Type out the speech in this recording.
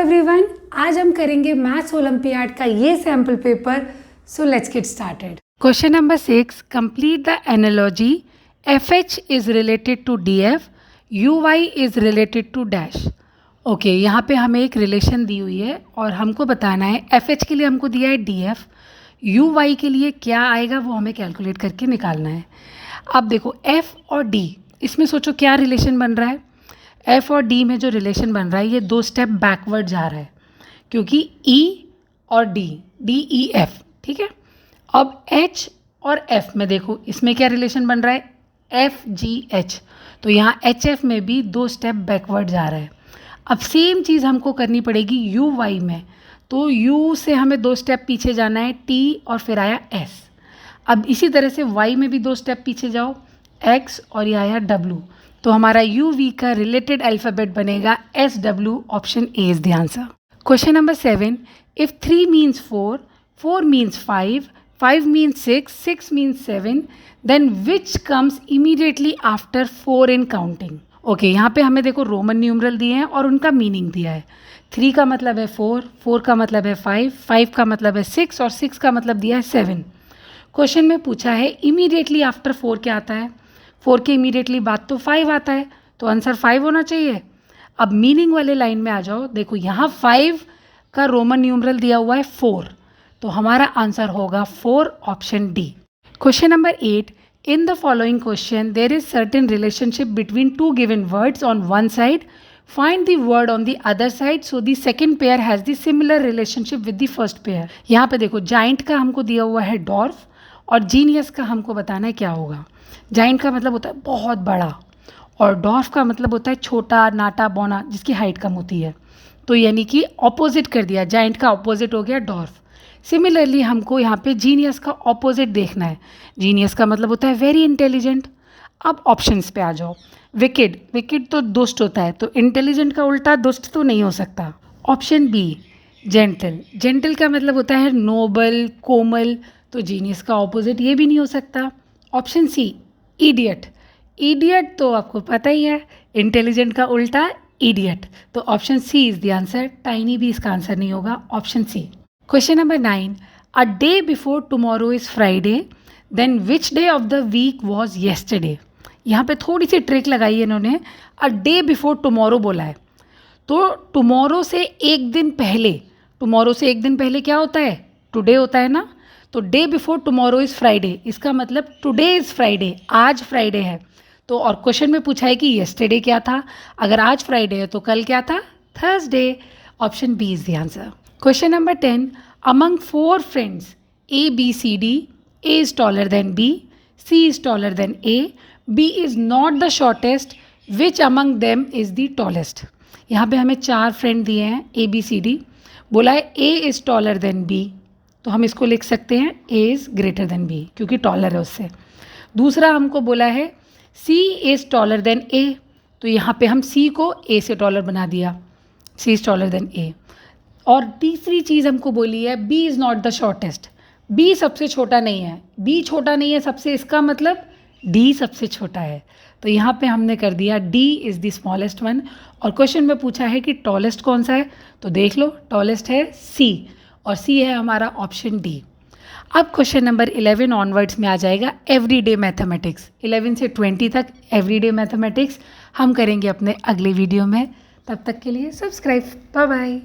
Everyone, आज हम करेंगे मैथ्स ओलंपियाड का ये sample paper. So let's get started. Question number 6. Complete the analogy. FH is related to DF, UY is related to dash. Okay, यहाँ पे हमें एक रिलेशन दी हुई है और हमको बताना है FH के लिए हमको दिया है DF, UY के लिए क्या आएगा वो हमें कैलकुलेट करके निकालना है. अब देखो F और D, इसमें सोचो क्या रिलेशन बन रहा है. F और D में जो रिलेशन बन रहा है ये 2 स्टेप बैकवर्ड जा रहा है क्योंकि E और D, DEF, ठीक है. अब H और F में देखो इसमें क्या रिलेशन बन रहा है, FGH. तो यहाँ HF में भी 2 स्टेप बैकवर्ड जा रहा है. अब सेम चीज़ हमको करनी पड़ेगी UY में. तो U से हमें 2 स्टेप पीछे जाना है, T और फिर आया S. अब इसी तरह से Y में भी 2 स्टेप पीछे जाओ, X और ये आया W. तो हमारा UV का रिलेटेड अल्फ़ाबेट बनेगा SW. Option A is the answer. Question number 7. If 3 means 4, 4 means 5, 5 means 6, 6 means 7, then which comes immediately after 4 in counting. Okay, यहाँ पे हमें देखो रोमन न्यूमरल दिए हैं और उनका मीनिंग दिया है. 3 का मतलब है 4, 4 का मतलब है 5, 5 का मतलब है 6 और 6 का मतलब दिया है 7. क्वेश्चन में पूछा है इमीडिएटली आफ्टर 4 क्या आता है. 4 के इमीडिएटली बाद तो 5 आता है, तो आंसर 5 होना चाहिए. अब मीनिंग वाले लाइन में आ जाओ. देखो यहाँ 5 का रोमन न्यूमरल दिया हुआ है 4, तो हमारा आंसर होगा 4. Option D. Question number 8. In the following question there is certain relationship between 2 given words on one side. Find the word on the other side so the second pair has the similar relationship with the first pair. यहाँ पे देखो giant का हमको दिया हुआ है dwarf और genius का हमको बताना है क्या होगा. जाइंट का मतलब होता है बहुत बड़ा और डॉर्फ का मतलब होता है छोटा, नाटा, बौना, जिसकी हाइट कम होती है. तो यानी कि ऑपोजिट कर दिया, जाइंट का ऑपोजिट हो गया डॉर्फ. सिमिलरली हमको यहाँ पे जीनियस का ऑपोजिट देखना है. जीनियस का मतलब होता है वेरी इंटेलिजेंट. अब ऑप्शंस पे आ जाओ. विकेड, विकेड तो दुष्ट होता है, तो इंटेलिजेंट का उल्टा दुष्ट तो नहीं हो सकता. ऑप्शन बी जेंटल, जेंटल का मतलब होता है नोबल, कोमल, तो जीनियस का ऑपोजिट ये भी नहीं हो सकता. ऑप्शन सी इडियट, इडियट तो आपको पता ही है, इंटेलिजेंट का उल्टा इडियट. तो option C is the answer. Tiny भी इसका आंसर नहीं होगा. Option C. Question number 9. A day before tomorrow is Friday, then which day of the week was yesterday. यहाँ पे थोड़ी सी ट्रिक लगाई है इन्होंने. अ डे बिफोर टुमारो बोला है, तो टुमारो से एक दिन पहले, टुमारो से एक दिन पहले क्या होता है, टुडे होता है ना. तो day before tomorrow is Friday, इसका मतलब टुडे इज़ फ्राइडे, आज फ्राइडे है. तो और क्वेश्चन में पूछा है कि येस्टरडे क्या था. अगर आज फ्राइडे है तो कल क्या था, Thursday. Option B is the answer. Question number 10. Among 4 friends ABCD, A is taller than B, C is taller than A, B is not the shortest, which among them is the tallest. यहाँ पे हमें 4 friend दिए हैं ABCD. बोला है A is taller than B, तो हम इसको लिख सकते हैं A is greater than B क्योंकि टॉलर है उससे. दूसरा हमको बोला है C is taller than A, तो यहाँ पे हम C को A से टॉलर बना दिया, C is taller than A. और तीसरी चीज़ हमको बोली है B is not the shortest, B सबसे छोटा नहीं है, B छोटा नहीं है सबसे, इसका मतलब D सबसे छोटा है. तो यहाँ पे हमने कर दिया D is the smallest one. और क्वेश्चन में पूछा है कि टॉलेस्ट कौन सा है, तो देख लो टॉलेस्ट है C और C है हमारा ऑप्शन डी. अब क्वेश्चन नंबर 11 ऑनवर्ड्स में आ जाएगा एवरीडे मैथमेटिक्स. 11 से 20 तक एवरीडे मैथमेटिक्स हम करेंगे अपने अगले वीडियो में. तब तक के लिए सब्सक्राइब. Bye bye.